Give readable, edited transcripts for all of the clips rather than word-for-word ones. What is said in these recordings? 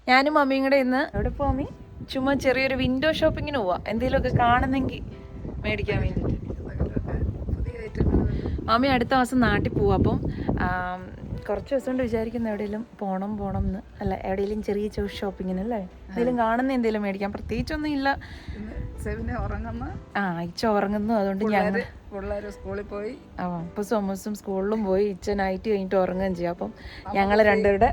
ഞാനും മമ്മിയും കൂടെ ഇന്ന് എവിടെ പോവാ മമ്മി? ചുമ്മാ ചെറിയൊരു വിൻഡോ ഷോപ്പിങ്ങിന് പോവാ, എന്തെങ്കിലുമൊക്കെ കാണുന്നെങ്കിൽ മേടിക്കാൻ വേണ്ടിയിട്ട്. മമ്മി അടുത്ത മാസം നാട്ടിൽ പോവാ. അപ്പം കുറച്ച് ദിവസം കൊണ്ട് വിചാരിക്കുന്ന എവിടെയെങ്കിലും പോണം എന്ന്. അല്ല, എവിടെയെങ്കിലും ചെറിയ ഷോപ്പിങ്ങിന് അല്ലേ, എന്തെങ്കിലും കാണുന്ന എന്തെങ്കിലും മേടിക്കാം. പ്രത്യേകിച്ചൊന്നും ഇല്ല. ഇച്ച ഉറങ്ങുന്നു. അതുകൊണ്ട് ഞങ്ങൾ സ്കൂളിൽ പോയി. ഇപ്പൊ സോമസും സ്കൂളിലും പോയി. ഇച്ച നൈറ്റ് കഴിഞ്ഞിട്ട് ഉറങ്ങുകയും ചെയ്യും. അപ്പം ഞങ്ങൾ രണ്ടുപേരുടെ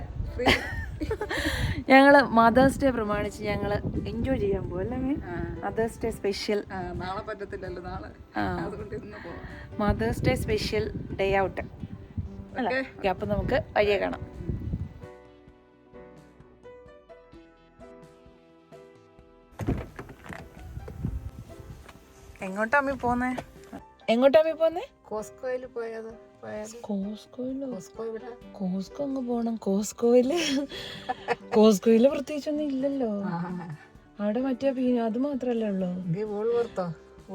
ഞങ്ങള് മദേഴ്സ് ഡേ പ്രമാണിച്ച് ഞങ്ങള് എൻജോയ് ചെയ്യാൻ പോകും അല്ലേ? Mother's Day special. നാളെ പറ്റത്തില്ലല്ലോ, നാളെ Mother's Day special day out അല്ലേ? അപ്പൊ നമുക്ക് വഴിയെ കാണാം. എങ്ങോട്ടാ അമ്മി പോന്നേ? കോസ്കോയിൽ പോയത്. കോസ്കോ അങ്ങ് പോണം. കോസ്കോയില് പ്രത്യേകിച്ചൊന്നും ഇല്ലല്ലോ. അവിടെ മറ്റേ അത് മാത്രല്ലേ ഉള്ളൂ.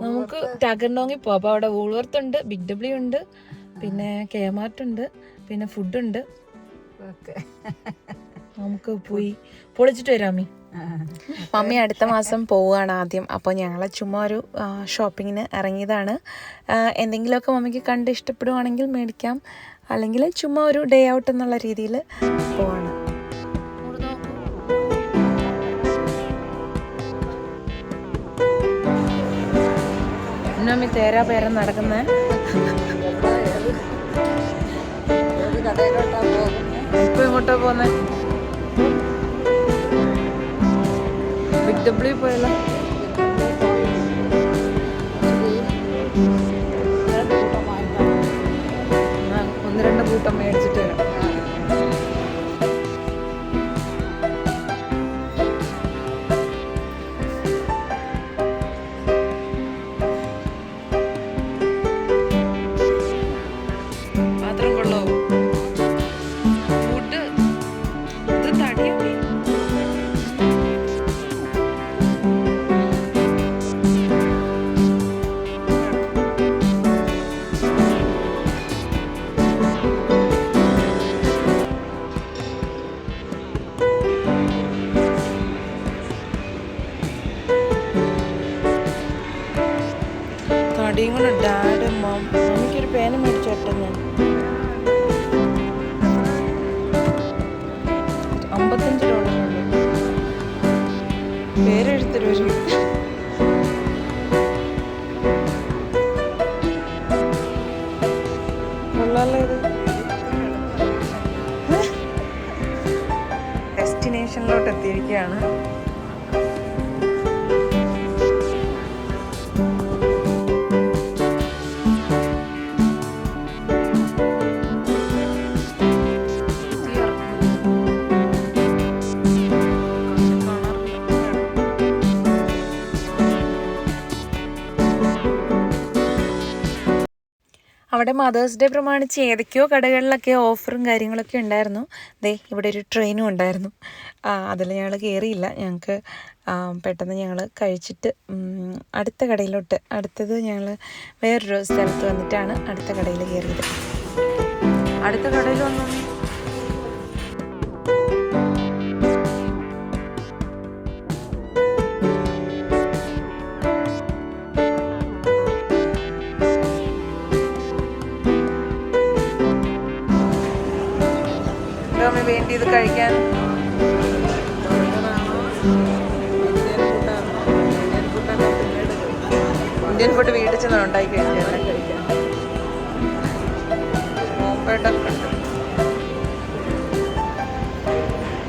നമുക്ക് ടാഗർനോങ്ങിൽ പോവാം. അപ്പൊ അവിടെ വൂൾവർത്ത് ഉണ്ട്, ബിഗ് ഡബ്ല്യു ഉണ്ട്, പിന്നെ കെമാർട്ട് ഉണ്ട്, പിന്നെ ഫുഡ് ഉണ്ട്. നമുക്ക് പോയി പൊളിച്ചിട്ട് വരാമി. മമ്മി അടുത്ത മാസം പോവുകയാണ് ആദ്യം. അപ്പോൾ ഞങ്ങൾ ചുമ്മാ ഒരു ഷോപ്പിങ്ങിന് ഇറങ്ങിയതാണ്. എന്തെങ്കിലുമൊക്കെ മമ്മിക്ക് കണ്ട് ഇഷ്ടപ്പെടുവാണെങ്കിൽ മേടിക്കാം, അല്ലെങ്കിൽ ചുമ്മാ ഒരു ഡേ ഔട്ട് എന്നുള്ള രീതിയിൽ പോവാണ്. മമ്മി തേരാ പേരം നടക്കുന്നേ. ഇപ്പൊ ഇങ്ങോട്ടാ പോന്നേ? ബിഗ് ഡബ്ല്യു പോയല്ലോ. 1-2 കൂട്ടം മേടിച്ചിട്ട് വരാം. പാത്രം കൊള്ളോ? ഫുഡ് ഇത് തടിയാ. തടിയും കൂടെ ഡാഡ് മമ്മിക്കൊരു പേന മേടിച്ചോട്ടെ. ഞാൻ 55 ഡോളറുള്ളൂ. പേരെഴുത്തരൊരു കൊള്ളാലോ. ഇത് ഡെസ്റ്റിനേഷനിലോട്ട് എത്തിയിരിക്കുകയാണ്. അവിടെ മദേഴ്സ് ഡേ പ്രമാണിച്ച് ഏതൊക്കെയോ കടകളിലൊക്കെ ഓഫറും കാര്യങ്ങളൊക്കെ ഉണ്ടായിരുന്നു. ദേ ഇവിടെ ഒരു ട്രെയിനും ഉണ്ടായിരുന്നു. അതിൽ ഞങ്ങൾ കയറിയില്ല. ഞങ്ങൾക്ക് പെട്ടെന്ന് ഞങ്ങൾ കഴിച്ചിട്ട് അടുത്ത കടയിലോട്ട്, അടുത്തത് ഞങ്ങൾ വേറൊരു സ്ഥലത്ത് വന്നിട്ടാണ് അടുത്ത കടയിൽ കയറിയത്. അടുത്ത കടയിൽ വന്നു വേണ്ടി ഇത് കഴിക്കാൻ. ഇന്ത്യൻ ഫുഡ് വീട്ടിൽ ചെന്ന് ഉണ്ടാക്കി കഴിക്കാൻ.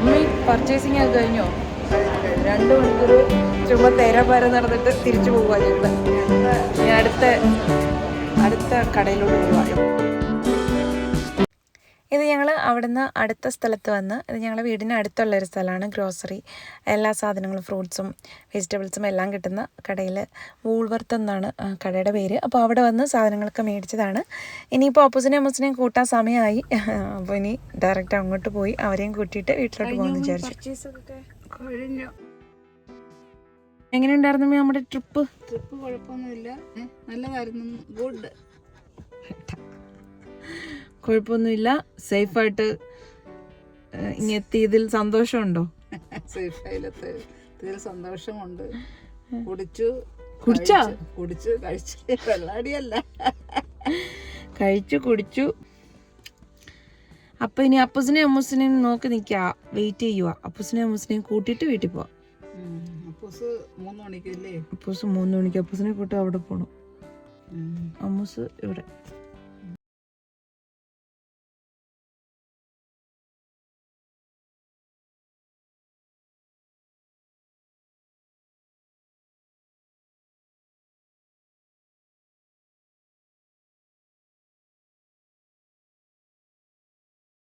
മമ്മി പർച്ചേസിങ് ഒക്കെ കഴിഞ്ഞോ? 2 മണിക്കൂർ ചുമ്മാ തേരാപാര നടന്നിട്ട് തിരിച്ചു പോവുക ഞങ്ങൾ. ഞാൻ അടുത്ത കടയിലോട്ട് പോവാം. ഇത് ഞങ്ങൾ അവിടുന്ന് അടുത്ത സ്ഥലത്ത് വന്ന്, ഇത് ഞങ്ങളുടെ വീടിന് അടുത്തുള്ളൊരു സ്ഥലമാണ്. ഗ്രോസറി എല്ലാ സാധനങ്ങളും ഫ്രൂട്ട്സും വെജിറ്റബിൾസും എല്ലാം കിട്ടുന്ന കടയിൽ, വൂൾവർത്ത് എന്നാണ് കടയുടെ പേര്. അപ്പോൾ അവിടെ വന്ന് സാധനങ്ങളൊക്കെ മേടിച്ചതാണ്. ഇനിയിപ്പോൾ അപ്പൂസിനെയും അമ്മൂസിനെയും കൂട്ടാൻ സമയമായി. അപ്പോൾ ഇനി ഡയറക്റ്റ് അങ്ങോട്ട് പോയി അവരെയും കൂട്ടിയിട്ട് വീട്ടിലോട്ട് പോകുമെന്ന് വിചാരിച്ചു. എങ്ങനെയുണ്ടായിരുന്നു നമ്മുടെ ട്രിപ്പ്? കുഴപ്പമൊന്നുമില്ല, നല്ലതായിരുന്നു. ഗുഡ്. കുഴപ്പമൊന്നുമില്ല. സേഫായിട്ട് ഇങ്ങെത്തിയതിൽ സന്തോഷമുണ്ടോ? സേഫ് അയിലത്ത് ഇതിൽ സന്തോഷമുണ്ട്. കുടിച്ചു കുടിച്ചാ? കുടിച്ചു കഴിച്ചു. വെള്ളാടിയല്ല, കഴിച്ചു കുടിച്ചു. അപ്പം ഇനി അപ്പൂസിനെയും അമ്മൂസിനെയും നോക്കി നിൽക്കുക, വെയിറ്റ് ചെയ്യുക. അപ്പൂസിനെയും അമ്മൂസിനെയും കൂട്ടിയിട്ട് വീട്ടിൽ പോവാം. അപ്പൂസ് 3 മണിക്കല്ലേ? അപ്പൂസ് 3 മണിക്ക് അപ്പൂസിനെ കൂട്ടി അവിടെ പോകണം. അമ്മൂസ് ഇവിടെ.